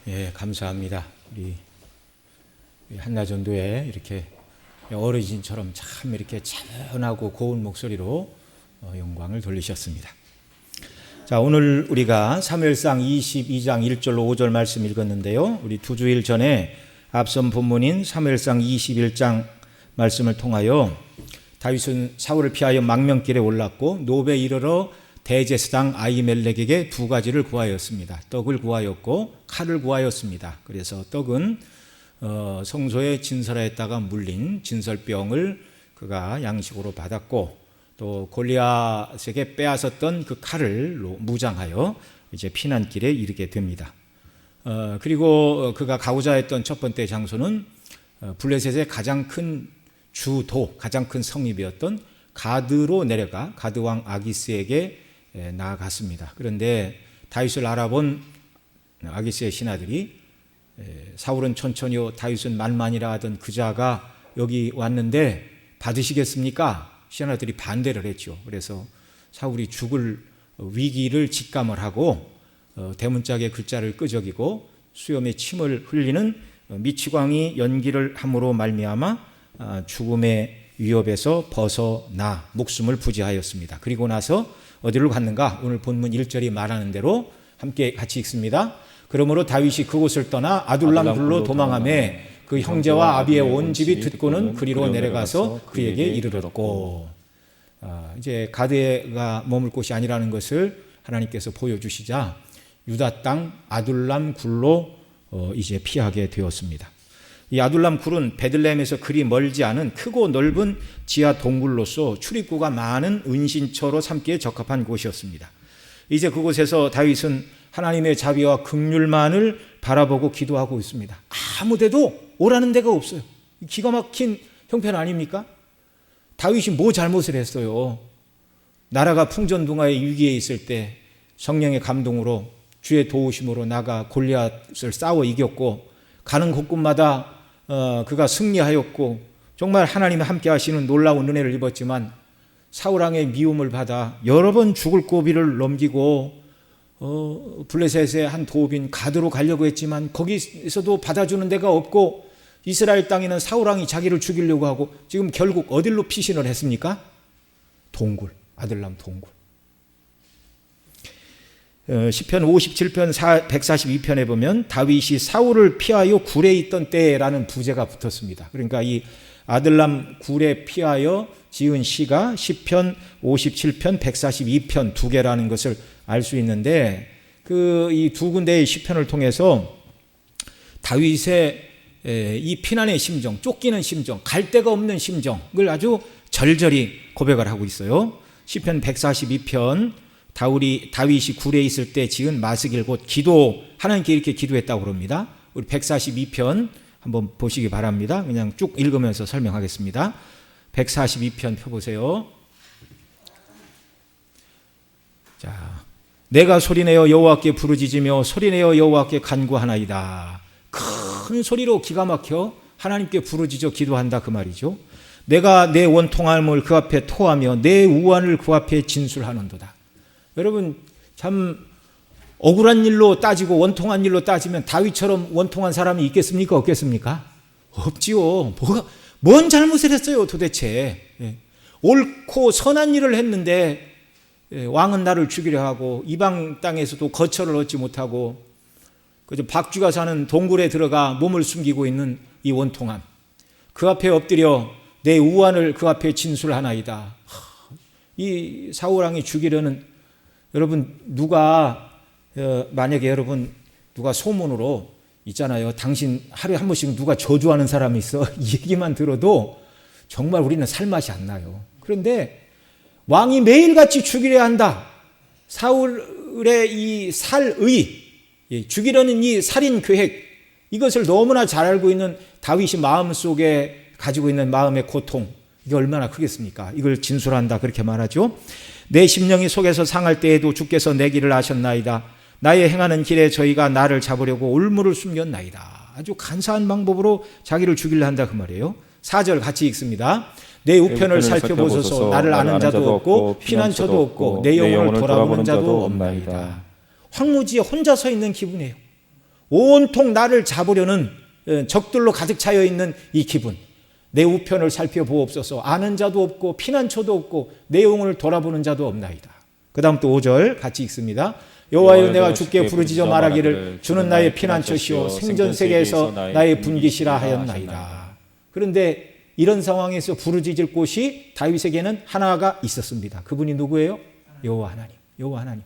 예, 감사합니다. 우리 한나전도에 이렇게 어르신처럼 참 이렇게 차분하고 고운 목소리로 영광을 돌리셨습니다. 자, 오늘 우리가 사무엘상 22장 1절로 5절 말씀 읽었는데요. 우리 두 주일 전에 앞선 본문인 사무엘상 21장 말씀을 통하여 다윗은 사울을 피하여 망명길에 올랐고 노베에 이르러 대제사장 아히멜렉에게 두 가지를 구하였습니다. 떡을 구하였고 칼을 구하였습니다. 그래서 떡은 성소에 진설하였다가 물린 진설병을 그가 양식으로 받았고, 또 골리앗에게 빼앗았던 그 칼을 무장하여 이제 피난길에 이르게 됩니다. 그리고 그가 가고자 했던 첫 번째 장소는 블레셋의 가장 큰 주도, 가장 큰 성읍이었던 가드로 내려가 가드 왕 아기스에게 나아갔습니다. 그런데 다윗을 알아본 아기스의 신하들이 사울은 천천히요 다윗은 만만이라 하던 그 자가 여기 왔는데 받으시겠습니까? 신하들이 반대를 했죠. 그래서 사울이 죽을 위기를 직감을 하고 대문짝의 글자를 끄적이고 수염에 침을 흘리는 미치광이 연기를 함으로 말미암아 죽음의 위협에서 벗어나 목숨을 부지하였습니다. 그리고 나서 어디로 갔는가? 오늘 본문 1절이 말하는 대로 함께 같이 읽습니다. 그러므로 다윗이 그곳을 떠나 아둘람 굴로 도망하매 그 형제와 아비의 온 집이 듣고는 그리로 내려가서 그에게 이르렀고, 이제 가드가 머물 곳이 아니라는 것을 하나님께서 보여주시자 유다 땅 아둘람 굴로 이제 피하게 되었습니다. 이 아둘람 굴은 베들레헴에서 그리 멀지 않은 크고 넓은 지하 동굴로서 출입구가 많은 은신처로 삼기에 적합한 곳이었습니다. 이제 그곳에서 다윗은 하나님의 자비와 긍휼만을 바라보고 기도하고 있습니다. 아무 데도 오라는 데가 없어요. 기가 막힌 형편 아닙니까? 다윗이 뭐 잘못을 했어요? 나라가 풍전등화의 위기에 있을 때 성령의 감동으로 주의 도우심으로 나가 골리앗을 싸워 이겼고, 가는 곳곳마다 그가 승리하였고, 정말 하나님이 함께 하시는 놀라운 은혜를 입었지만 사울왕의 미움을 받아 여러 번 죽을 고비를 넘기고 블레셋의 한 도읍인 가드로 가려고 했지만 거기서도 받아주는 데가 없고, 이스라엘 땅에는 사울왕이 자기를 죽이려고 하고, 지금 결국 어디로 피신을 했습니까? 동굴, 아둘람 동굴. 시편 57편 142편에 보면 다윗이 사울을 피하여 굴에 있던 때라는 부제가 붙었습니다. 그러니까 이 아둘람 굴에 피하여 지은 시가 시편 57편 142편 두 개라는 것을 알 수 있는데, 그 이 두 군데의 시편을 통해서 다윗의 이 피난의 심정, 쫓기는 심정, 갈 데가 없는 심정을 아주 절절히 고백을 하고 있어요. 시편 142편 다윗이 굴에 있을 때 지은 마스길 곧 기도, 하나님께 이렇게 기도했다고 그럽니다. 우리 142편 한번 보시기 바랍니다. 그냥 쭉 읽으면서 설명하겠습니다. 142편 펴보세요. 자, 내가 소리내어 여호와께 부르짖으며 소리내어 여호와께 간구하나이다. 큰 소리로 기가 막혀 하나님께 부르짖어 기도한다 그 말이죠. 내가 내 원통함을 그 앞에 토하며 내 우환을 그 앞에 진술하는도다. 여러분, 참 억울한 일로 따지고 원통한 일로 따지면 다윗처럼 원통한 사람이 있겠습니까? 없겠습니까? 없지요. 뭔 잘못을 했어요 도대체. 옳고 선한 일을 했는데 왕은 나를 죽이려 하고 이방 땅에서도 거처를 얻지 못하고 그저 박쥐가 사는 동굴에 들어가 몸을 숨기고 있는 이 원통함, 그 앞에 엎드려 내 우환을 그 앞에 진술하나이다. 이 사울왕이 죽이려는, 여러분 만약에 여러분 누가 소문으로 있잖아요, 당신 하루에 한 번씩 누가 저주하는 사람이 있어, 이 얘기만 들어도 정말 우리는 살맛이 안 나요. 그런데 왕이 매일같이 죽이려 한다. 사울의 이 살의, 죽이려는 이 살인 계획, 이것을 너무나 잘 알고 있는 다윗이 마음속에 가지고 있는 마음의 고통, 이게 얼마나 크겠습니까? 이걸 진술한다 그렇게 말하죠. 내 심령이 속에서 상할 때에도 주께서 내 길을 아셨나이다. 나의 행하는 길에 저희가 나를 잡으려고 올무를 숨겼나이다. 아주 간사한 방법으로 자기를 죽이려 한다 그 말이에요. 4절 같이 읽습니다. 내 우편을 살펴보소서. 나를 아는 자도 없고 피난처도 없고 내 영혼을 돌아보는 자도 없나이다. 황무지에 혼자 서 있는 기분이에요. 온통 나를 잡으려는 적들로 가득 차여 있는 이 기분. 내 우편을 살펴보옵소서. 아는 자도 없고 피난처도 없고 내 영혼을 돌아보는 자도 없나이다. 그 다음 또 5절 같이 읽습니다. 여호와여 내가 주께 부르짖어 말하기를 주는 나의 피난처시오 생전세계에서 나의 분깃이라 하였나이다. 그런데 이런 상황에서 부르짖을 곳이 다윗에게는 하나가 있었습니다. 그분이 누구예요? 여호와 하나님. 여호와 하나님.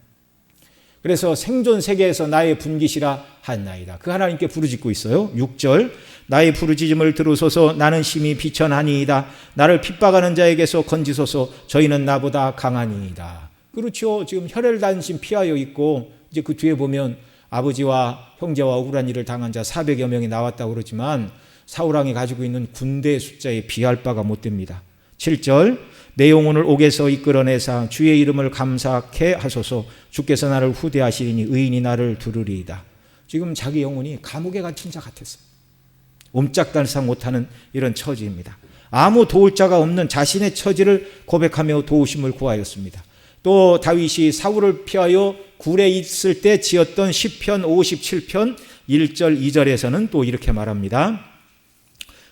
그래서 생존세계에서 나의 분깃이라 하였나이다. 그 하나님께 부르짖고 있어요. 6절 나의 부르짖음을 들으소서. 나는 심히 비천하니이다. 나를 핍박하는 자에게서 건지소서. 저희는 나보다 강하니이다. 그렇죠. 지금 혈혈단신 피하여 있고 이제 그 뒤에 보면 아버지와 형제와 억울한 일을 당한 자 400여 명이 나왔다고 그러지만 사울왕이 가지고 있는 군대의 숫자에 비할 바가 못 됩니다. 7절 내 영혼을 옥에서 이끌어내사 주의 이름을 감사케 하소서. 주께서 나를 후대하시리니 의인이 나를 두르리이다. 지금 자기 영혼이 감옥에 갇힌 자 같았어요. 옴짝달싹 못하는 이런 처지입니다. 아무 도울 자가 없는 자신의 처지를 고백하며 도우심을 구하였습니다. 또 다윗이 사울을 피하여 굴에 있을 때 지었던 시편 57편 1절 2절에서는 또 이렇게 말합니다.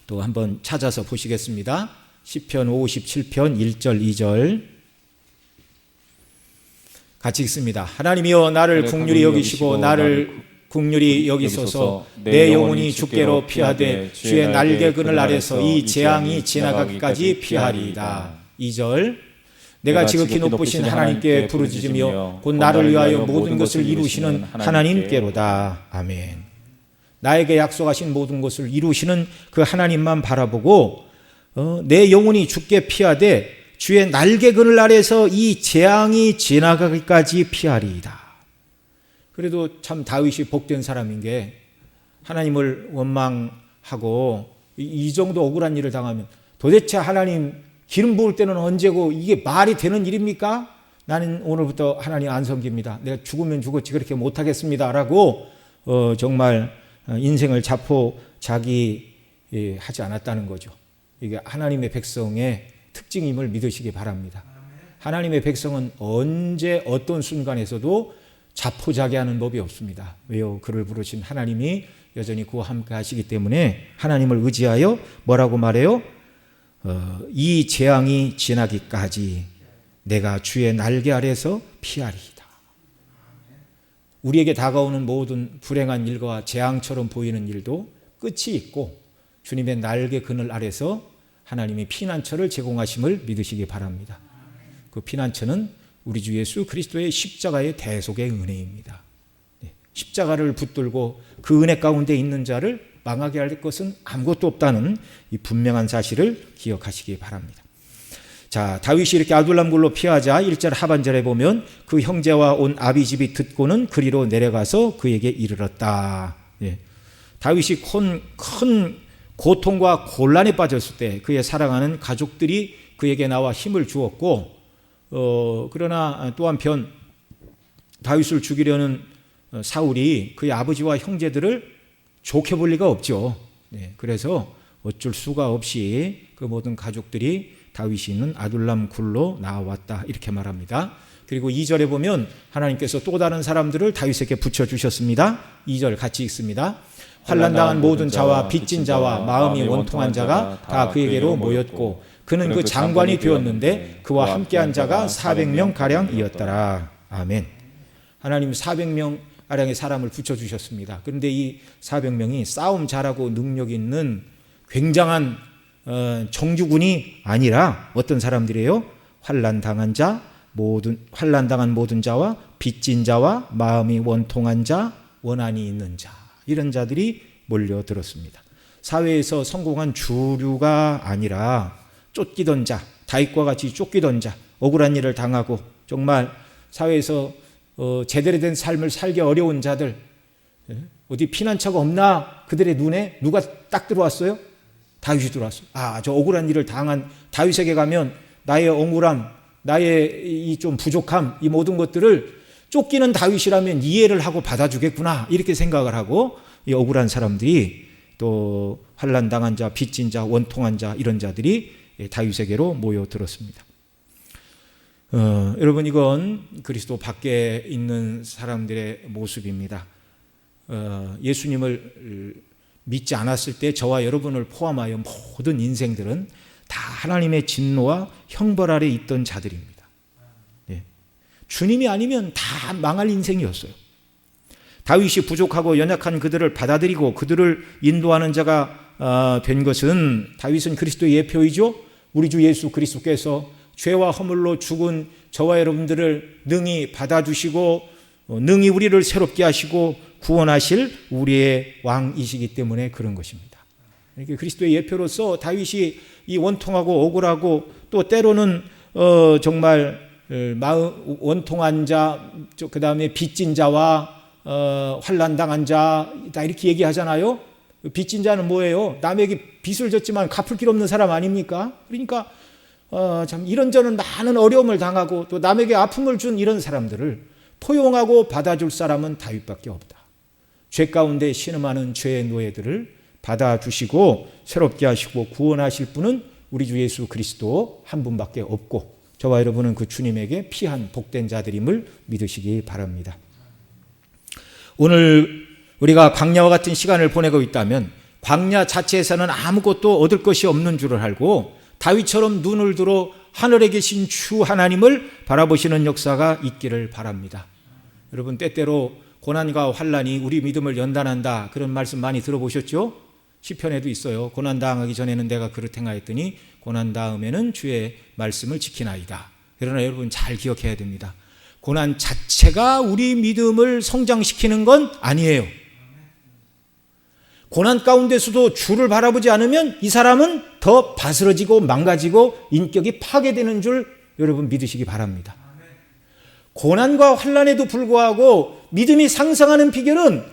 또 한번 찾아서 보시겠습니다. 시편 57편 1절 2절 같이 읽습니다. 하나님이여 나를 긍휼히 여기시고 나를 긍휼히 여기소서. 내 영혼이 주께로 피하되 주의 날개 그늘 아래서 이 재앙이 지나가기까지 피하리이다. 2절 내가 지극히 높으신 하나님께 부르짖으며 곧 나를 위하여 모든 것을 이루시는 하나님께로다. 아멘. 나에게 약속하신 모든 것을 이루시는 그 하나님만 바라보고 내 영혼이 주께 피하되 주의 날개 그늘 아래서 이 재앙이 지나가기까지 피하리이다. 그래도 참 다윗이 복된 사람인 게 하나님을 원망하고 이 정도 억울한 일을 당하면 도대체 하나님 기름 부을 때는 언제고 이게 말이 되는 일입니까? 나는 오늘부터 하나님 안 섬깁니다. 내가 죽으면 죽었지 그렇게 못하겠습니다. 라고 정말 인생을 자포자기하지 않았다는 거죠. 이게 하나님의 백성의 특징임을 믿으시기 바랍니다. 하나님의 백성은 언제 어떤 순간에서도 자포자기하는 법이 없습니다. 왜요? 그를 부르신 하나님이 여전히 그와 함께 하시기 때문에 하나님을 의지하여 뭐라고 말해요? 이 재앙이 지나기까지 내가 주의 날개 아래서 피하리이다. 우리에게 다가오는 모든 불행한 일과 재앙처럼 보이는 일도 끝이 있고 주님의 날개 그늘 아래서 하나님이 피난처를 제공하심을 믿으시기 바랍니다. 그 피난처는 우리 주 예수 그리스도의 십자가의 대속의 은혜입니다. 십자가를 붙들고 그 은혜 가운데 있는 자를 망하게 할 것은 아무것도 없다는 이 분명한 사실을 기억하시기 바랍니다. 자, 다윗이 이렇게 아둘람 굴로 피하자 1절 하반절에 보면 그 형제와 온 아비집이 듣고는 그리로 내려가서 그에게 이르렀다. 다윗이 큰 고통과 곤란에 빠졌을 때 그의 사랑하는 가족들이 그에게 나와 힘을 주었고 그러나 또 한편 다윗을 죽이려는 사울이 그의 아버지와 형제들을 좋게 볼 리가 없죠. 그래서 어쩔 수가 없이 그 모든 가족들이 다윗이 있는 아둘람 굴로 나왔다 이렇게 말합니다. 그리고 2절에 보면 하나님께서 또 다른 사람들을 다윗에게 붙여주셨습니다. 2절 같이 읽습니다. 환난당한 모든 자와 빚진 자와 마음이 원통한 자가 다 그에게로 모였고 그는 그 장관이 되었는데 그와 함께한 자가 400명가량이었더라. 아멘. 하나님 400명 가량의 사람을 붙여주셨습니다. 그런데 이 400명이 싸움 잘하고 능력 있는 굉장한 정규군이 아니라 어떤 사람들이에요? 환난당한 모든 자와 빚진 자와 마음이 원통한 자, 원한이 있는 자 이런 자들이 몰려들었습니다. 사회에서 성공한 주류가 아니라 쫓기던 자, 다윗과 같이 쫓기던 자, 억울한 일을 당하고 정말 사회에서 제대로 된 삶을 살기 어려운 자들, 어디 피난처가 없나? 그들의 눈에 누가 딱 들어왔어요? 다윗이 들어왔어요. 저 억울한 일을 당한 다윗에게 가면 나의 억울함, 나의 이 좀 부족함, 이 모든 것들을 쫓기는 다윗이라면 이해를 하고 받아주겠구나 이렇게 생각을 하고 이 억울한 사람들이 또 환난당한 자, 빚진 자, 원통한 자 이런 자들이 다윗에게로 모여들었습니다. 여러분 이건 그리스도 밖에 있는 사람들의 모습입니다. 예수님을 믿지 않았을 때 저와 여러분을 포함하여 모든 인생들은 다 하나님의 진노와 형벌 아래 있던 자들입니다. 예. 주님이 아니면 다 망할 인생이었어요. 다윗이 부족하고 연약한 그들을 받아들이고 그들을 인도하는 자가 된 것은, 다윗은 그리스도의 예표이죠. 우리 주 예수 그리스도께서 죄와 허물로 죽은 저와 여러분들을 능히 받아주시고 능히 우리를 새롭게 하시고 구원하실 우리의 왕이시기 때문에 그런 것입니다. 이렇게 그리스도의 예표로서 다윗이 이 원통하고 억울하고 또 때로는 정말 원통한 자, 그 다음에 빚진 자와 환난 당한 자, 다 이렇게 얘기하잖아요. 빚진 자는 뭐예요? 남에게 빚을 졌지만 갚을 길 없는 사람 아닙니까? 그러니까 참 이런저런 많은 어려움을 당하고 또 남에게 아픔을 준 이런 사람들을 포용하고 받아줄 사람은 다윗밖에 없다. 죄 가운데 신음하는 죄의 노예들을 받아주시고 새롭게 하시고 구원하실 분은 우리 주 예수 그리스도 한 분밖에 없고, 저와 여러분은 그 주님에게 피한 복된 자들임을 믿으시기 바랍니다. 오늘 우리가 광야와 같은 시간을 보내고 있다면 광야 자체에서는 아무것도 얻을 것이 없는 줄을 알고 다윗처럼 눈을 들어 하늘에 계신 주 하나님을 바라보시는 역사가 있기를 바랍니다. 여러분, 때때로 고난과 환난이 우리 믿음을 연단한다, 그런 말씀 많이 들어보셨죠? 시편에도 있어요. 고난 당하기 전에는 내가 그릇 행하였더니 고난 다음에는 주의 말씀을 지키나이다. 그러나 여러분 잘 기억해야 됩니다. 고난 자체가 우리 믿음을 성장시키는 건 아니에요. 고난 가운데서도 주를 바라보지 않으면 이 사람은 더 바스러지고 망가지고 인격이 파괴되는 줄 여러분 믿으시기 바랍니다. 고난과 환난에도 불구하고 믿음이 상승하는 비결은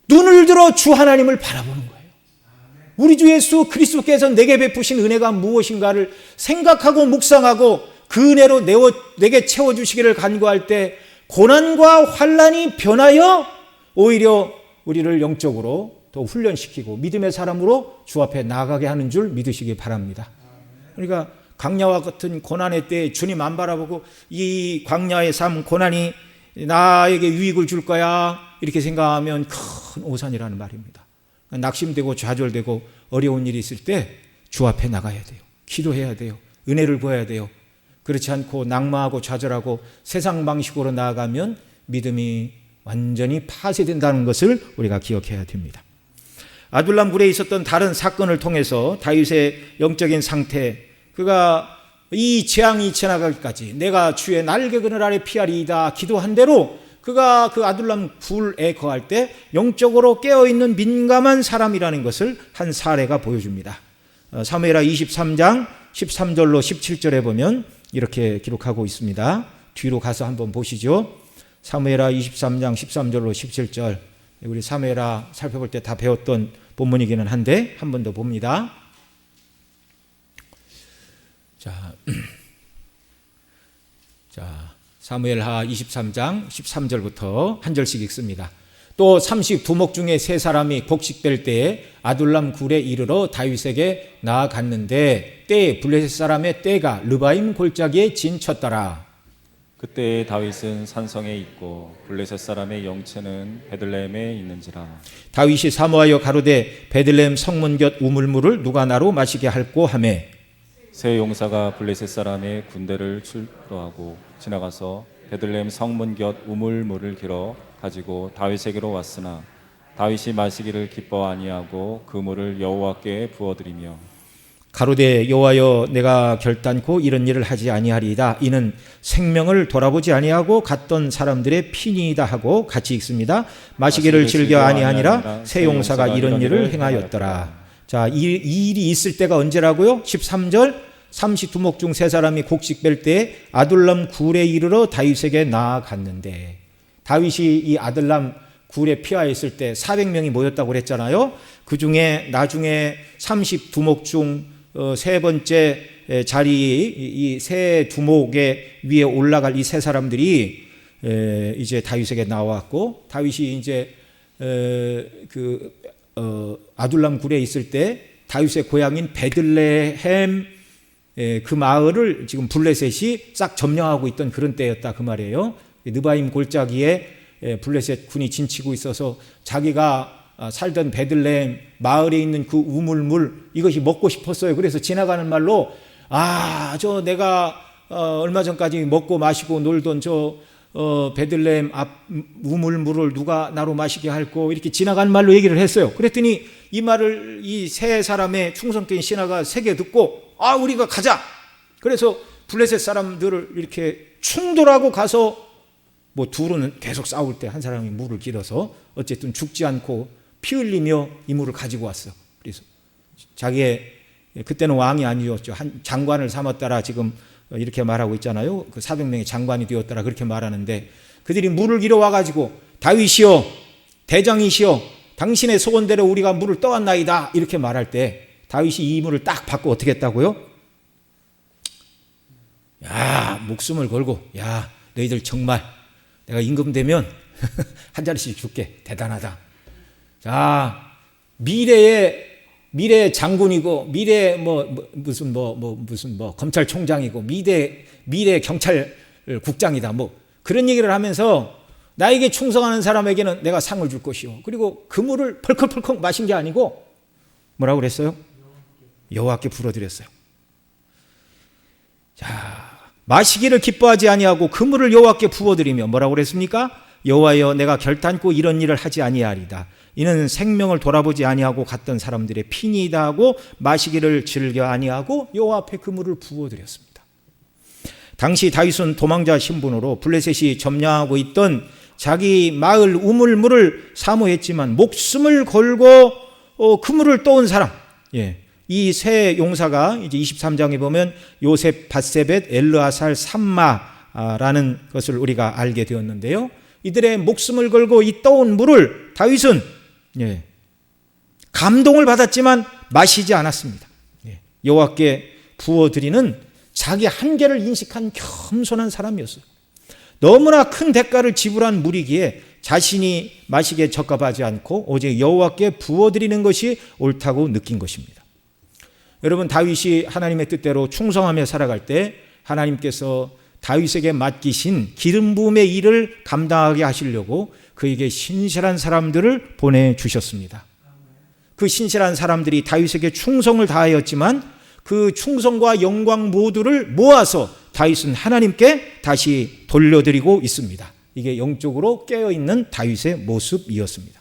눈을 들어 주 하나님을 바라보는 거예요. 우리 주 예수 그리스도께서 내게 베푸신 은혜가 무엇인가를 생각하고 묵상하고 그 은혜로 내게 채워주시기를 간구할 때 고난과 환난이 변하여 오히려 우리를 영적으로 더 훈련시키고 믿음의 사람으로 주 앞에 나아가게 하는 줄 믿으시기 바랍니다. 그러니까 광야와 같은 고난의 때에 주님 안 바라보고 이 광야의 삶, 고난이 나에게 유익을 줄 거야 이렇게 생각하면 큰 오산이라는 말입니다. 낙심되고 좌절되고 어려운 일이 있을 때 주 앞에 나가야 돼요. 기도해야 돼요. 은혜를 구해야 돼요. 그렇지 않고 낙마하고 좌절하고 세상 방식으로 나아가면 믿음이 완전히 파쇄된다는 것을 우리가 기억해야 됩니다. 아둘람 굴에 있었던 다른 사건을 통해서 다윗의 영적인 상태, 그가 이 재앙이 지나가기까지 내가 주의 날개 그늘 아래 피하리이다 기도한 대로 그가 그 아둘람 굴에 거할 때 영적으로 깨어있는 민감한 사람이라는 것을 한 사례가 보여줍니다. 사무엘하 23장 13절로 17절에 보면 이렇게 기록하고 있습니다. 뒤로 가서 한번 보시죠. 사무엘하 23장 13절로 17절, 우리 사무엘하 살펴볼 때 다 배웠던 본문이기는 한데 한 번 더 봅니다. 자, 사무엘하 23장 13절부터 한 절씩 읽습니다. 또 32목 중에 세 사람이 곡식될 때에 아둘람 굴에 이르러 다윗에게 나아갔는데 때에 블레셋 사람의 떼가 르바임 골짜기에 진쳤더라. 그때 다윗은 산성에 있고 블레셋 사람의 영체는 베들레헴에 있는지라. 다윗이 사모하여 가로되 베들레헴 성문 곁 우물물을 누가 나로 마시게 할꼬 하매 새 용사가 블레셋 사람의 군대를 출도하고 지나가서 베들레헴 성문 곁 우물물을 길어 가지고 다윗에게로 왔으나 다윗이 마시기를 기뻐 아니하고 그 물을 여호와께 부어드리며 가로되 여호와여 내가 결단코 이런 일을 하지 아니하리이다. 이는 생명을 돌아보지 아니하고 갔던 사람들의 피니이다 하고 같이 읽습니다. 마시기를 즐겨 아니하니라 새 용사가 이런 일을 행하였더라. 자, 이 일이 있을 때가 언제라고요? 13절 32목 중 세 사람이 곡식 뺄 때에 아둘람 굴에 이르러 다윗에게 나아갔는데, 다윗이 이 아둘람 굴에 피하였을 때 400명이 모였다고 그랬잖아요. 그 중에 나중에 32목 중 세 번째 자리 이 세 두목의 위에 올라갈 이 세 사람들이 이제 다윗에게 나왔고, 다윗이 이제 아둘람 굴에 있을 때 다윗의 고향인 베들레헴 그 마을을 지금 블레셋이 싹 점령하고 있던 그런 때였다 그 말이에요. 느바임 골짜기에 블레셋 군이 진치고 있어서 자기가 살던 베들레헴 마을에 있는 그 우물물 이것이 먹고 싶었어요. 그래서 지나가는 말로 저 내가 얼마 전까지 먹고 마시고 놀던 저 베들레헴 앞 우물물을 누가 나로 마시게 할꼬 이렇게 지나가는 말로 얘기를 했어요. 그랬더니 이 말을 이 세 사람의 충성된 신하가 새겨 듣고 우리가 가자. 그래서 블레셋 사람들을 이렇게 충돌하고 가서 둘은 계속 싸울 때 한 사람이 물을 길어서 어쨌든 죽지 않고 피 흘리며 이 물을 가지고 왔어. 그래서 자기의 그때는 왕이 아니었죠. 한 장관을 삼았다라 지금 이렇게 말하고 있잖아요. 그 400명의 장관이 되었다라 그렇게 말하는데 그들이 물을 길어 와가지고 다윗이여 대장이시여 당신의 소원대로 우리가 물을 떠왔나이다 이렇게 말할 때 다윗이 이 물을 딱 받고 어떻게 했다고요? 목숨을 걸고 너희들 정말 내가 임금 되면 한 자리씩 줄게. 대단하다. 자, 미래의 장군이고 미래 무슨 검찰총장이고 미래 경찰국장이다. 그런 얘기를 하면서 나에게 충성하는 사람에게는 내가 상을 줄 것이요. 그리고 그 물을 펄컥펄컥 마신 게 아니고 뭐라고 그랬어요? 여호와께 불어드렸어요. 자, 마시기를 기뻐하지 아니하고 그 물을 여호와께 부어드리며 뭐라고 그랬습니까? 여호와여 내가 결단코 이런 일을 하지 아니하리다. 이는 생명을 돌아보지 아니하고 갔던 사람들의 피니이다 하고 마시기를 즐겨 아니하고 여호와 앞에 그 물을 부어드렸습니다. 당시 다윗은 도망자 신분으로 블레셋이 점령하고 있던 자기 마을 우물물을 사모했지만 목숨을 걸고 그 물을 떠온 사람, 이 세 용사가 이제 23장에 보면 요셉, 바세벳, 엘르아살, 삼마라는 것을 우리가 알게 되었는데요. 이들의 목숨을 걸고 이 떠온 물을 다윗은 감동을 받았지만 마시지 않았습니다. 여호와께 부어드리는 자기 한계를 인식한 겸손한 사람이었어요. 너무나 큰 대가를 지불한 물이기에 자신이 마시기에 적합하지 않고 오직 여호와께 부어드리는 것이 옳다고 느낀 것입니다. 여러분, 다윗이 하나님의 뜻대로 충성하며 살아갈 때 하나님께서 다윗에게 맡기신 기름 부음의 일을 감당하게 하시려고 그에게 신실한 사람들을 보내주셨습니다. 그 신실한 사람들이 다윗에게 충성을 다하였지만 그 충성과 영광 모두를 모아서 다윗은 하나님께 다시 돌려드리고 있습니다. 이게 영적으로 깨어있는 다윗의 모습이었습니다.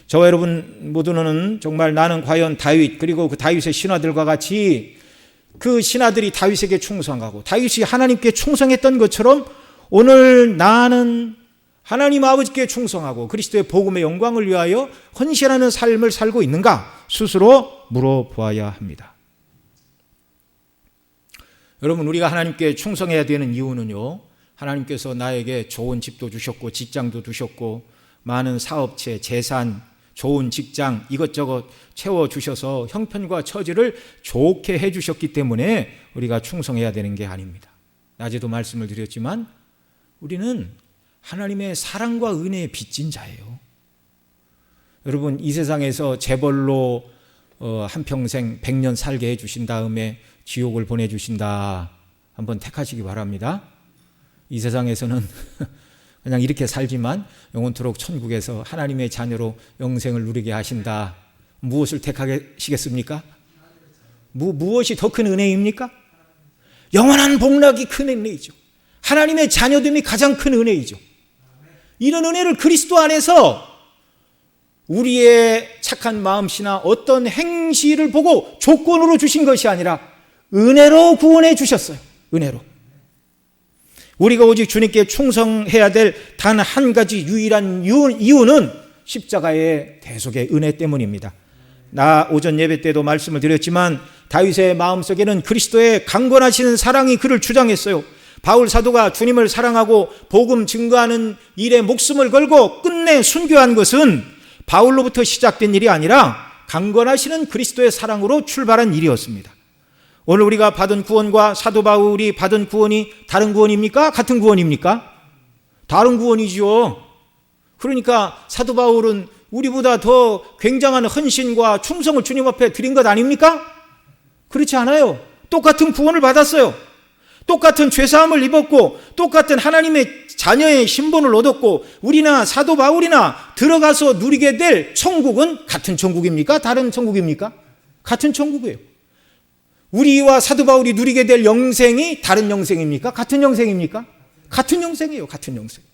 저와 여러분 모두는 정말 나는 과연 다윗 그리고 그 다윗의 신하들과 같이 그 신하들이 다윗에게 충성하고 다윗이 하나님께 충성했던 것처럼 오늘 나는 하나님 아버지께 충성하고 그리스도의 복음의 영광을 위하여 헌신하는 삶을 살고 있는가 스스로 물어보아야 합니다. 여러분, 우리가 하나님께 충성해야 되는 이유는요, 하나님께서 나에게 좋은 집도 주셨고 직장도 주셨고 많은 사업체, 재산, 좋은 직장 이것저것 채워주셔서 형편과 처지를 좋게 해주셨기 때문에 우리가 충성해야 되는 게 아닙니다. 낮에도 말씀을 드렸지만 우리는 하나님의 사랑과 은혜에 빚진 자예요. 여러분, 이 세상에서 재벌로 한평생 100년 살게 해주신 다음에 지옥을 보내주신다 한번 택하시기 바랍니다. 이 세상에서는 그냥 이렇게 살지만 영원토록 천국에서 하나님의 자녀로 영생을 누리게 하신다. 무엇을 택하시겠습니까? 무엇이 더 큰 은혜입니까? 영원한 복락이 큰 은혜이죠. 하나님의 자녀됨이 가장 큰 은혜이죠. 이런 은혜를 그리스도 안에서 우리의 착한 마음씨나 어떤 행실을 보고 조건으로 주신 것이 아니라 은혜로 구원해 주셨어요. 은혜로. 우리가 오직 주님께 충성해야 될 단 한 가지 유일한 이유는 십자가의 대속의 은혜 때문입니다. 나 오전 예배 때도 말씀을 드렸지만 다윗의 마음속에는 그리스도의 강건하시는 사랑이 그를 주장했어요. 바울 사도가 주님을 사랑하고 복음 증거하는 일에 목숨을 걸고 끝내 순교한 것은 바울로부터 시작된 일이 아니라 강건하시는 그리스도의 사랑으로 출발한 일이었습니다. 오늘 우리가 받은 구원과 사도 바울이 받은 구원이 다른 구원입니까? 같은 구원입니까? 다른 구원이죠. 그러니까 사도 바울은 우리보다 더 굉장한 헌신과 충성을 주님 앞에 드린 것 아닙니까? 그렇지 않아요. 똑같은 구원을 받았어요. 똑같은 죄사함을 입었고 똑같은 하나님의 자녀의 신분을 얻었고 우리나 사도 바울이나 들어가서 누리게 될 천국은 같은 천국입니까? 다른 천국입니까? 같은 천국이에요. 우리와 사도 바울이 누리게 될 영생이 다른 영생입니까? 같은 영생입니까? 같은 영생이에요. 같은 영생.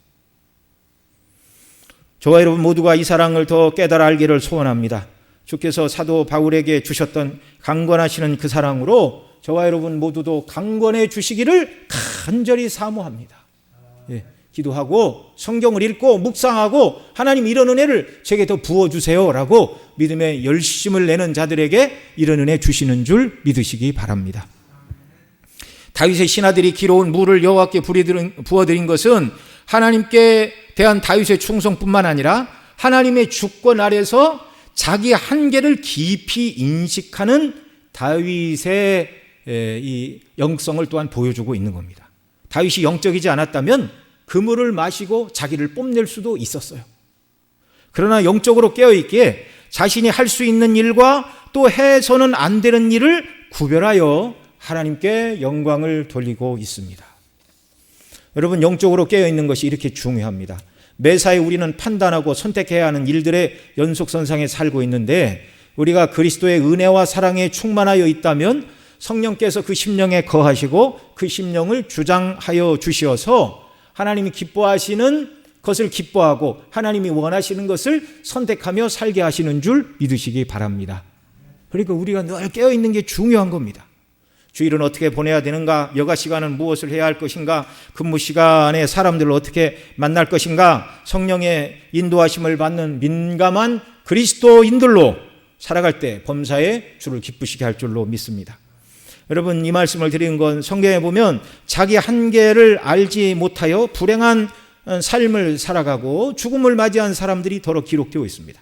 저와 여러분 모두가 이 사랑을 더 깨달아 알기를 소원합니다. 주께서 사도 바울에게 주셨던 강권하시는 그 사랑으로 저와 여러분 모두도 강권해 주시기를 간절히 사모합니다. 예, 기도하고 성경을 읽고 묵상하고 하나님 이런 은혜를 제게 더 부어주세요 라고 믿음의 열심을 내는 자들에게 이런 은혜 주시는 줄 믿으시기 바랍니다. 다윗의 신하들이 기로운 물을 여호와께 부어드린 것은 하나님께 대한 다윗의 충성뿐만 아니라 하나님의 주권 아래서 자기 한계를 깊이 인식하는 다윗의 이 영성을 또한 보여주고 있는 겁니다. 다윗이 영적이지 않았다면 그 물을 마시고 자기를 뽐낼 수도 있었어요. 그러나 영적으로 깨어있기에 자신이 할 수 있는 일과 또 해서는 안 되는 일을 구별하여 하나님께 영광을 돌리고 있습니다. 여러분, 영적으로 깨어있는 것이 이렇게 중요합니다. 매사에 우리는 판단하고 선택해야 하는 일들의 연속선상에 살고 있는데 우리가 그리스도의 은혜와 사랑에 충만하여 있다면 성령께서 그 심령에 거하시고 그 심령을 주장하여 주시어서 하나님이 기뻐하시는 것을 기뻐하고 하나님이 원하시는 것을 선택하며 살게 하시는 줄 믿으시기 바랍니다. 그러니까 우리가 늘 깨어있는 게 중요한 겁니다. 주일은 어떻게 보내야 되는가? 여가 시간은 무엇을 해야 할 것인가? 근무 시간에 사람들을 어떻게 만날 것인가? 성령의 인도하심을 받는 민감한 그리스도인들로 살아갈 때 범사에 주를 기쁘시게 할 줄로 믿습니다. 여러분, 이 말씀을 드린 건 성경에 보면 자기 한계를 알지 못하여 불행한 삶을 살아가고 죽음을 맞이한 사람들이 더러 기록되어 있습니다.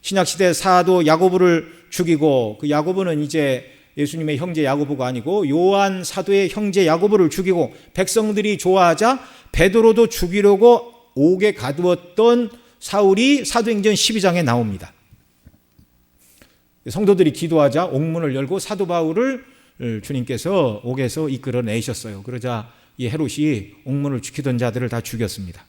신약시대 사도 야고보를 죽이고 그 야고보는 이제 예수님의 형제 야고보가 아니고 요한 사도의 형제 야고보를 죽이고 백성들이 좋아하자 베드로도 죽이려고 옥에 가두었던 사울이 사도행전 12장에 나옵니다. 성도들이 기도하자 옥문을 열고 사도 바울을 주님께서 옥에서 이끌어내셨어요. 그러자 이 헤롯이 옥문을 지키던 자들을 다 죽였습니다.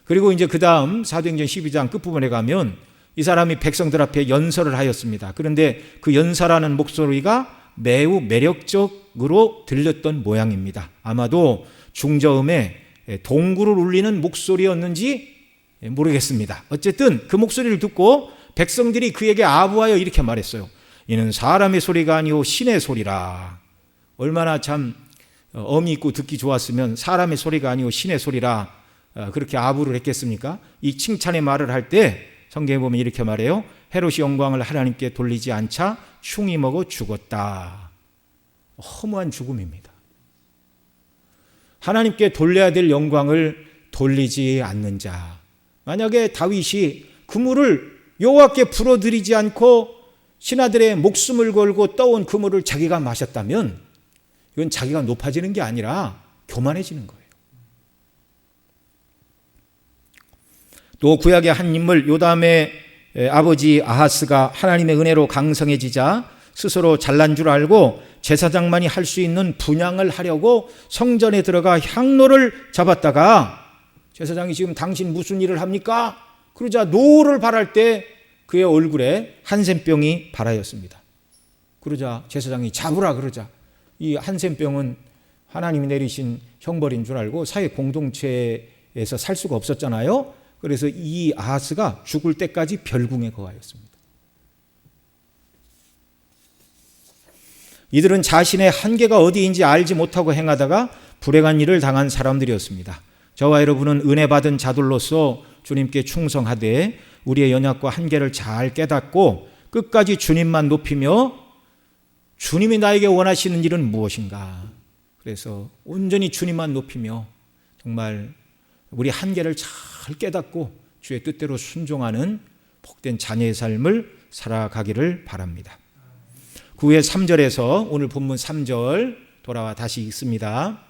그리고 이제 그 다음 사도행전 12장 끝부분에 가면 이 사람이 백성들 앞에 연설을 하였습니다. 그런데 그 연설하는 목소리가 매우 매력적으로 들렸던 모양입니다. 아마도 중저음에 동구를 울리는 목소리였는지 모르겠습니다. 어쨌든 그 목소리를 듣고 백성들이 그에게 아부하여 이렇게 말했어요. 이는 사람의 소리가 아니오 신의 소리라. 얼마나 참 어미 있고 듣기 좋았으면 사람의 소리가 아니오 신의 소리라 그렇게 아부를 했겠습니까? 이 칭찬의 말을 할 때 성경에 보면 이렇게 말해요. 헤롯이 영광을 하나님께 돌리지 않자 흉이 먹어 죽었다. 허무한 죽음입니다. 하나님께 돌려야 될 영광을 돌리지 않는 자. 만약에 다윗이 그물을 여호와께 불어들이지 않고 신하들의 목숨을 걸고 떠온 그물을 자기가 마셨다면 이건 자기가 높아지는 게 아니라 교만해지는 거예요. 또 구약의 한 인물 요담의 아버지 아하스가 하나님의 은혜로 강성해지자 스스로 잘난 줄 알고 제사장만이 할 수 있는 분향을 하려고 성전에 들어가 향로를 잡았다가 제사장이 지금 당신 무슨 일을 합니까? 그러자 노를 바랄 때 그의 얼굴에 한센병이 발하였습니다. 그러자 제사장이 잡으라 그러자 이 한센병은 하나님이 내리신 형벌인 줄 알고 사회 공동체에서 살 수가 없었잖아요. 그래서 이 아하스가 죽을 때까지 별궁에 거하였습니다. 이들은 자신의 한계가 어디인지 알지 못하고 행하다가 불행한 일을 당한 사람들이었습니다. 저와 여러분은 은혜 받은 자들로서 주님께 충성하되 우리의 연약과 한계를 잘 깨닫고 끝까지 주님만 높이며 주님이 나에게 원하시는 일은 무엇인가? 그래서 온전히 주님만 높이며 정말 우리 한계를 잘 깨닫고 주의 뜻대로 순종하는 복된 자녀의 삶을 살아가기를 바랍니다. 그 후에 3절에서 오늘 본문 3절 돌아와 다시 읽습니다.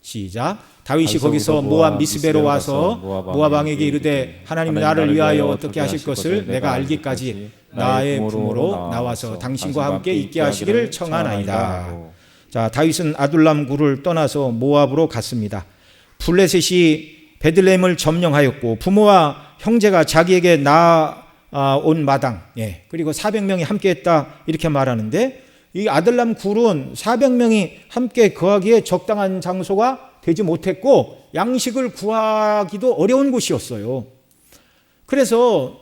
시작. 다윗이 거기서 모압 미스베로 와서 모압 왕에게 이르되 하나님이 나를 위하여 어떻게 하실 것을 내가 알기까지 나의 부모로 나와서 당신과 함께 있게 하시기를 청하나이다. 자, 다윗은 아둘람 굴을 떠나서 모압으로 갔습니다. 블레셋이 베들레헴을 점령하였고 부모와 형제가 자기에게 나온 마당, 그리고 400명이 함께했다 이렇게 말하는데, 이 아둘람 굴은 400명이 함께 거하기에 적당한 장소가 되지 못했고 양식을 구하기도 어려운 곳이었어요. 그래서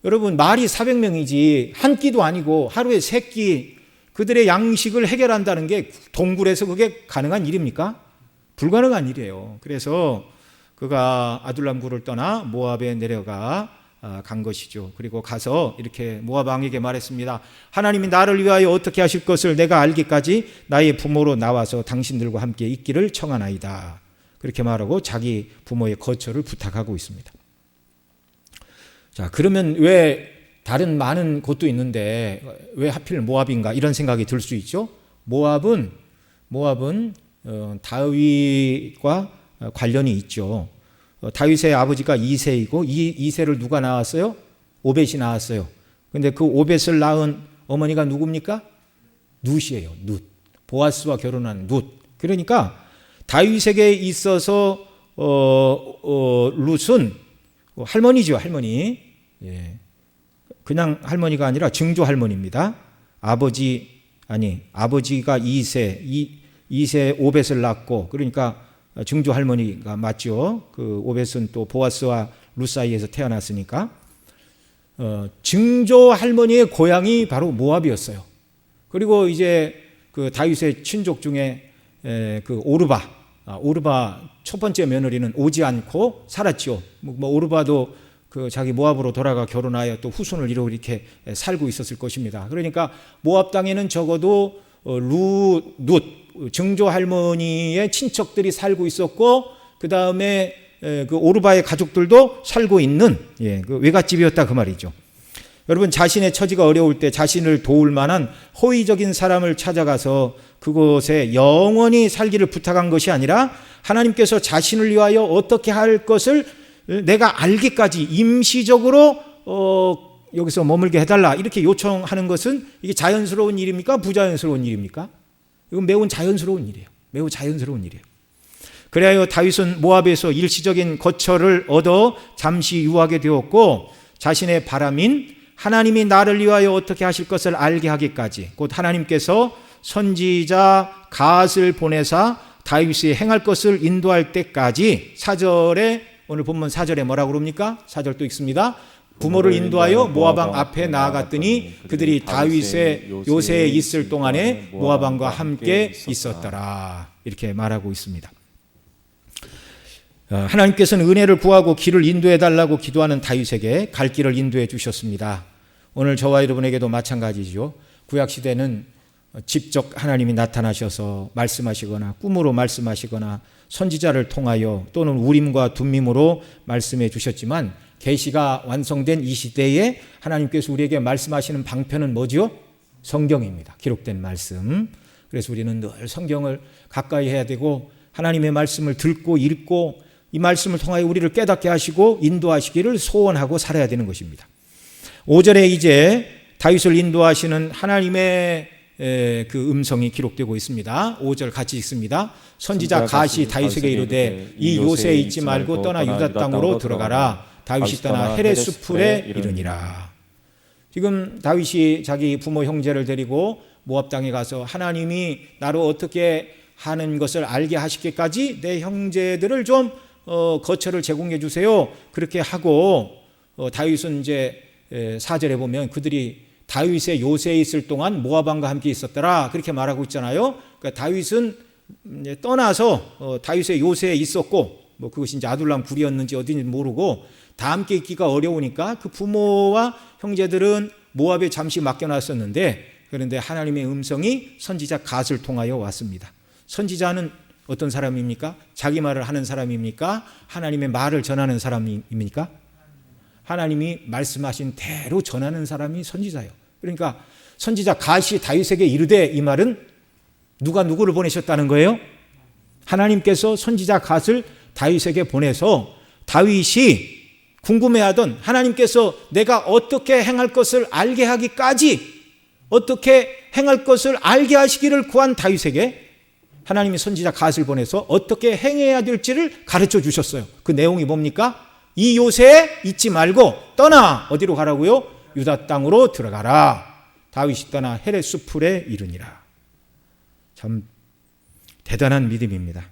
여러분, 말이 400명이지 한 끼도 아니고 하루에 3끼 그들의 양식을 해결한다는 게 동굴에서 그게 가능한 일입니까? 불가능한 일이에요. 그래서 그가 아둘람 굴을 떠나 모압에 내려가 간 것이죠. 그리고 가서 이렇게 모압 왕에게 말했습니다. 하나님이 나를 위하여 어떻게 하실 것을 내가 알기까지 나의 부모로 나와서 당신들과 함께 있기를 청하나이다. 그렇게 말하고 자기 부모의 거처를 부탁하고 있습니다. 자, 그러면 왜 다른 많은 곳도 있는데 왜 하필 모압인가 이런 생각이 들 수 있죠. 모압은 다윗과 관련이 있죠. 다윗의 아버지가 이새이고 이 이새를 누가 낳았어요? 오벳이 낳았어요. 근데 그 오벳을 낳은 어머니가 누굽니까? 룻이에요. 룻. 보아스와 결혼한 룻. 그러니까 다윗에게 있어서 룻은 할머니죠, 할머니. 그냥 할머니가 아니라 증조 할머니입니다. 아버지가 이새 오벳을 낳고, 그러니까 증조 할머니가 맞죠. 그 오벳은 또 보아스와 룻 사이에서 태어났으니까. 증조 할머니의 고향이 바로 모압이었어요. 그리고 이제 그 다윗의 친족 중에 그 오르바 첫 번째 며느리는 오지 않고 살았죠. 뭐 오르바도 그 자기 모압으로 돌아가 결혼하여 또 후손을 이루고 이렇게 살고 있었을 것입니다. 그러니까 모압 땅에는 적어도 룻 증조 할머니의 친척들이 살고 있었고, 그 다음에 그 오르바의 가족들도 살고 있는 그 외갓집이었다 그 말이죠. 여러분, 자신의 처지가 어려울 때 자신을 도울 만한 호의적인 사람을 찾아가서 그곳에 영원히 살기를 부탁한 것이 아니라 하나님께서 자신을 위하여 어떻게 할 것을 내가 알기까지 임시적으로 여기서 머물게 해달라 이렇게 요청하는 것은 이게 자연스러운 일입니까? 부자연스러운 일입니까? 이건 매우 자연스러운 일이에요. 매우 자연스러운 일이에요. 그래야 다윗은 모압에서 일시적인 거처를 얻어 잠시 유하게 되었고, 자신의 바람인 하나님이 나를 위하여 어떻게 하실 것을 알게 하기까지, 곧 하나님께서 선지자 갓을 보내사 다윗이 행할 것을 인도할 때까지, 4절에 오늘 본문 4절에 뭐라고 그럽니까? 4절 또 읽습니다. 부모를 인도하여 모압 왕 앞에 나아갔더니 그들이 다윗의 요새에 있을 동안에 모압 왕과 함께 있었더라. 이렇게 말하고 있습니다. 하나님께서는 은혜를 구하고 길을 인도해 달라고 기도하는 다윗에게 갈 길을 인도해 주셨습니다. 오늘 저와 여러분에게도 마찬가지죠. 구약시대는 직접 하나님이 나타나셔서 말씀하시거나 꿈으로 말씀하시거나 선지자를 통하여 또는 우림과 둠밈으로 말씀해 주셨지만, 계시가 완성된 이 시대에 하나님께서 우리에게 말씀하시는 방편은 뭐죠? 성경입니다. 기록된 말씀. 그래서 우리는 늘 성경을 가까이 해야 되고, 하나님의 말씀을 듣고 읽고 이 말씀을 통하여 우리를 깨닫게 하시고 인도하시기를 소원하고 살아야 되는 것입니다. 5절에 이제 다윗을 인도하시는 하나님의 그 음성이 기록되고 있습니다. 5절 같이 읽습니다. 선지자 갓이 다윗에게 이르되 이 요새에 있지 말고 떠나 유다 땅으로 들어가라. 다윗이 떠나 헤레스풀에 이르니라. 지금 다윗이 자기 부모 형제를 데리고 모압 땅에 가서 하나님이 나로 어떻게 하는 것을 알게 하시기까지 내 형제들을 좀 거처를 제공해 주세요. 그렇게 하고, 다윗은 이제 4절에 보면 그들이 다윗의 요새에 있을 동안 모압 왕과 함께 있었더라 그렇게 말하고 있잖아요. 그러니까 다윗은 떠나서 다윗의 요새에 있었고, 뭐 그것이 이제 아둘람 굴이었는지 어딘지 모르고 다 함께 있기가 어려우니까 그 부모와 형제들은 모압에 잠시 맡겨놨었는데, 그런데 하나님의 음성이 선지자 갓을 통하여 왔습니다. 선지자는 어떤 사람입니까? 자기 말을 하는 사람입니까? 하나님의 말을 전하는 사람입니까? 하나님이 말씀하신 대로 전하는 사람이 선지자예요. 그러니까 선지자 갓이 다윗에게 이르되, 이 말은 누가 누구를 보내셨다는 거예요? 하나님께서 선지자 갓을 다윗에게 보내서 다윗이 궁금해하던 하나님께서 내가 어떻게 행할 것을 알게 하기까지, 어떻게 행할 것을 알게 하시기를 구한 다윗에게 하나님이 선지자 갓을 보내서 어떻게 행해야 될지를 가르쳐 주셨어요. 그 내용이 뭡니까? 이 요새 잊지 말고 떠나 어디로 가라고요? 유다 땅으로 들어가라. 다윗이 떠나 헤레 수풀에 이르니라. 참 대단한 믿음입니다.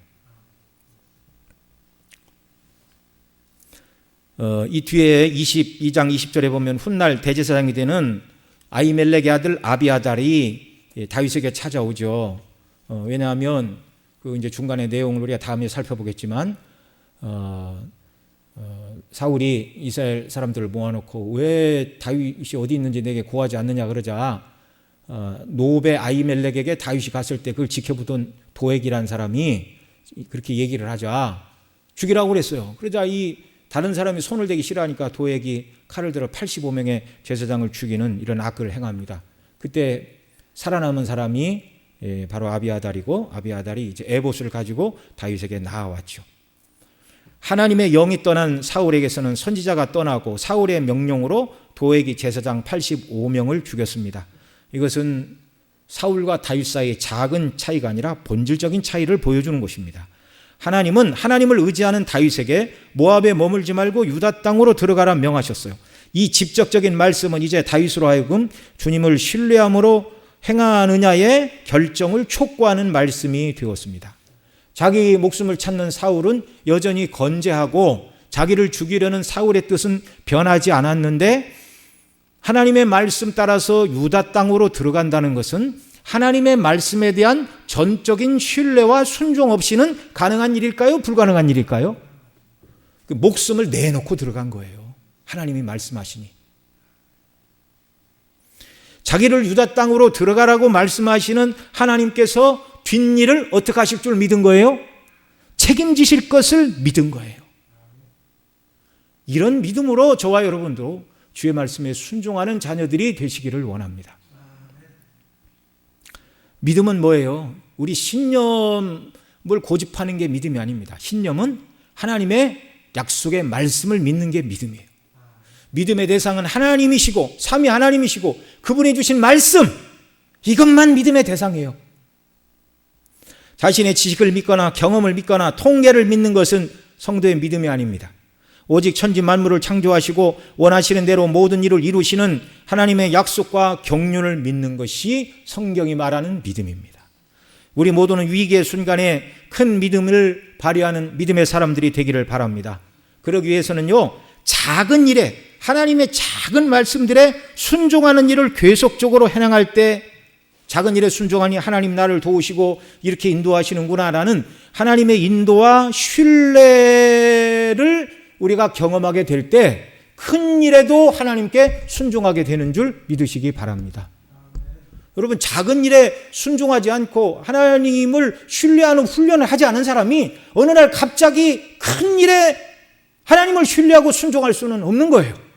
이 뒤에 22장 20절에 보면 훗날 대제사장이 되는 아히멜렉의 아들 아비아달이 다윗에게 찾아오죠. 왜냐하면 그 이제 중간의 내용을 우리가 다음에 살펴보겠지만 사울이 이스라엘 사람들을 모아놓고 왜 다윗이 어디 있는지 내게 고하지 않느냐 그러자 노베 아히멜렉에게 다윗이 갔을 때 그걸 지켜보던 도액이라는 사람이 그렇게 얘기를 하자 죽이라고 그랬어요. 그러자 이 다른 사람이 손을 대기 싫어하니까 도액이 칼을 들어 85명의 제사장을 죽이는 이런 악을 행합니다. 그때 살아남은 사람이 바로 아비아달이고 아비아달이 이제 에봇을 가지고 다윗에게 나아왔죠. 하나님의 영이 떠난 사울에게서는 선지자가 떠나고 사울의 명령으로 도액이 제사장 85명을 죽였습니다. 이것은 사울과 다윗 사이의 작은 차이가 아니라 본질적인 차이를 보여주는 것입니다. 하나님은 하나님을 의지하는 다윗에게 모압에 머물지 말고 유다 땅으로 들어가라 명하셨어요. 이 직접적인 말씀은 이제 다윗으로 하여금 주님을 신뢰함으로 행하느냐의 결정을 촉구하는 말씀이 되었습니다. 자기 목숨을 찾는 사울은 여전히 건재하고 자기를 죽이려는 사울의 뜻은 변하지 않았는데 하나님의 말씀 따라서 유다 땅으로 들어간다는 것은 하나님의 말씀에 대한 전적인 신뢰와 순종 없이는 가능한 일일까요? 불가능한 일일까요? 그 목숨을 내놓고 들어간 거예요. 하나님이 말씀하시니. 자기를 유다 땅으로 들어가라고 말씀하시는 하나님께서 뒷일을 어떻게 하실 줄 믿은 거예요? 책임지실 것을 믿은 거예요. 이런 믿음으로 저와 여러분도 주의 말씀에 순종하는 자녀들이 되시기를 원합니다. 믿음은 뭐예요? 우리 신념을 고집하는 게 믿음이 아닙니다. 신념은 하나님의 약속의 말씀을 믿는 게 믿음이에요. 믿음의 대상은 하나님이시고 삼위 하나님이시고 그분이 주신 말씀, 이것만 믿음의 대상이에요. 자신의 지식을 믿거나 경험을 믿거나 통계를 믿는 것은 성도의 믿음이 아닙니다. 오직 천지 만물을 창조하시고 원하시는 대로 모든 일을 이루시는 하나님의 약속과 경륜을 믿는 것이 성경이 말하는 믿음입니다. 우리 모두는 위기의 순간에 큰 믿음을 발휘하는 믿음의 사람들이 되기를 바랍니다. 그러기 위해서는요, 작은 일에 하나님의 작은 말씀들에 순종하는 일을 계속적으로 행할 때 작은 일에 순종하니 하나님 나를 도우시고 이렇게 인도하시는구나라는 하나님의 인도와 신뢰를 우리가 경험하게 될 때 큰 일에도 하나님께 순종하게 되는 줄 믿으시기 바랍니다. 여러분, 작은 일에 순종하지 않고 하나님을 신뢰하는 훈련을 하지 않은 사람이 어느 날 갑자기 큰 일에 하나님을 신뢰하고 순종할 수는 없는 거예요.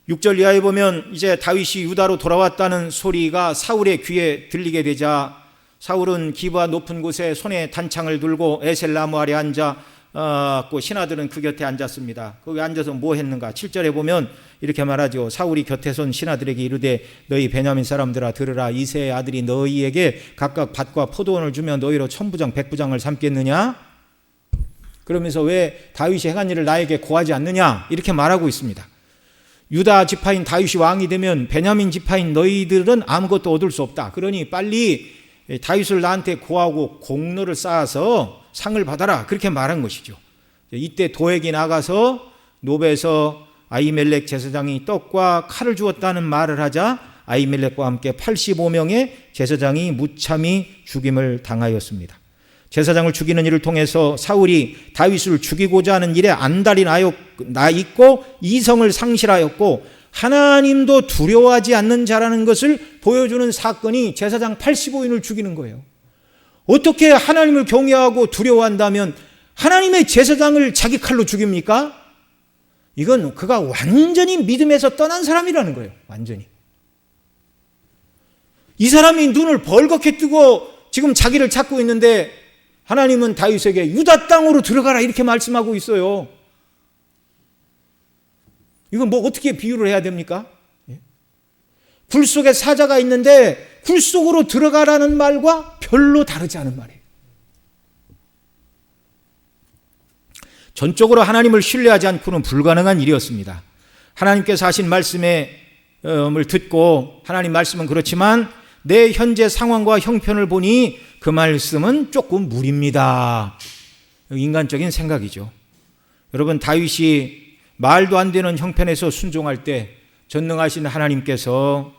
육 절 이하에 보면 이제 다윗이 유다로 돌아왔다는 소리가 사울의 귀에 들리게 되자 사울은 기브아 높은 곳에 손에 단창을 들고 에셀 나무 아래 앉았고 신하들은 그 곁에 앉았습니다. 거기 앉아서 뭐 했는가? 7절에 보면 이렇게 말하죠. 사울이 곁에 선 신하들에게 이르되 너희 베냐민 사람들아 들으라. 이새의 아들이 너희에게 각각 밭과 포도원을 주며 너희로 천부장 백부장을 삼겠느냐? 그러면서 왜 다윗이 행한 일을 나에게 고하지 않느냐? 이렇게 말하고 있습니다. 유다 지파인 다윗이 왕이 되면 베냐민 지파인 너희들은 아무것도 얻을 수 없다. 그러니 빨리 다윗을 나한테 고하고 공로를 쌓아서 상을 받아라. 그렇게 말한 것이죠. 이때 도액이 나가서 노베에서 아히멜렉 제사장이 떡과 칼을 주었다는 말을 하자 아히멜렉과 함께 85명의 제사장이 무참히 죽임을 당하였습니다. 제사장을 죽이는 일을 통해서 사울이 다윗을 죽이고자 하는 일에 안달이 나 있고 이성을 상실하였고 하나님도 두려워하지 않는 자라는 것을 보여주는 사건이 제사장 85인을 죽이는 거예요. 어떻게 하나님을 경외하고 두려워한다면 하나님의 제사장을 자기 칼로 죽입니까? 이건 그가 완전히 믿음에서 떠난 사람이라는 거예요. 완전히. 이 사람이 눈을 벌겋게 뜨고 지금 자기를 찾고 있는데 하나님은 다윗에게 유다 땅으로 들어가라 이렇게 말씀하고 있어요. 이건 뭐 어떻게 비유를 해야 됩니까? 굴 속에 사자가 있는데 굴 속으로 들어가라는 말과 별로 다르지 않은 말이에요. 전적으로 하나님을 신뢰하지 않고는 불가능한 일이었습니다. 하나님께서 하신 말씀을 듣고 하나님 말씀은 그렇지만 내 현재 상황과 형편을 보니 그 말씀은 조금 무리입니다. 인간적인 생각이죠. 여러분, 다윗이 말도 안 되는 형편에서 순종할 때 전능하신 하나님께서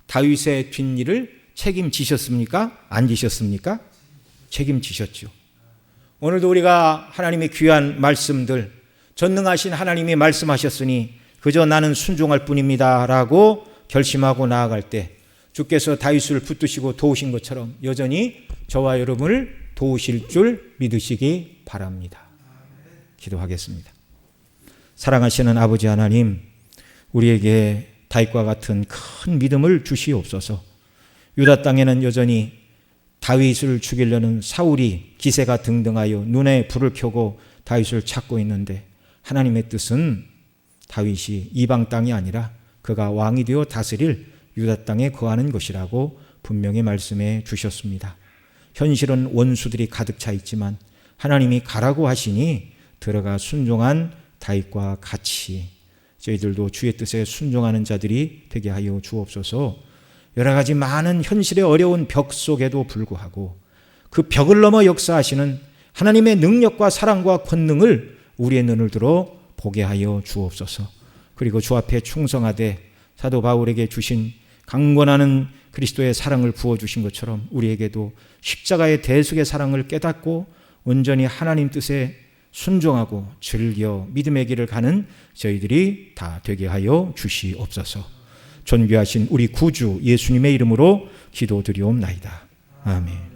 다윗의 뒷일을 책임지셨습니까? 안 지셨습니까? 책임지셨죠. 오늘도 우리가 하나님의 귀한 말씀들, 전능하신 하나님이 말씀하셨으니 그저 나는 순종할 뿐입니다 라고 결심하고 나아갈 때 주께서 다윗을 붙드시고 도우신 것처럼 여전히 저와 여러분을 도우실 줄 믿으시기 바랍니다. 기도하겠습니다. 사랑하시는 아버지 하나님, 우리에게 다윗과 같은 큰 믿음을 주시옵소서. 유다 땅에는 여전히 다윗을 죽이려는 사울이 기세가 등등하여 눈에 불을 켜고 다윗을 찾고 있는데 하나님의 뜻은 다윗이 이방 땅이 아니라 그가 왕이 되어 다스릴 유다 땅에 거하는 것이라고 분명히 말씀해 주셨습니다. 현실은 원수들이 가득 차 있지만 하나님이 가라고 하시니 들어가 순종한 다윗과 같이 저희들도 주의 뜻에 순종하는 자들이 되게 하여 주옵소서. 여러 가지 많은 현실의 어려운 벽 속에도 불구하고 그 벽을 넘어 역사하시는 하나님의 능력과 사랑과 권능을 우리의 눈을 들어 보게 하여 주옵소서. 그리고 주 앞에 충성하되 사도 바울에게 주신 강권하는 그리스도의 사랑을 부어주신 것처럼 우리에게도 십자가의 대속의 사랑을 깨닫고 온전히 하나님 뜻에 순종하고 즐겨 믿음의 길을 가는 저희들이 다 되게 하여 주시옵소서. 존귀하신 우리 구주 예수님의 이름으로 기도드리옵나이다. 아멘.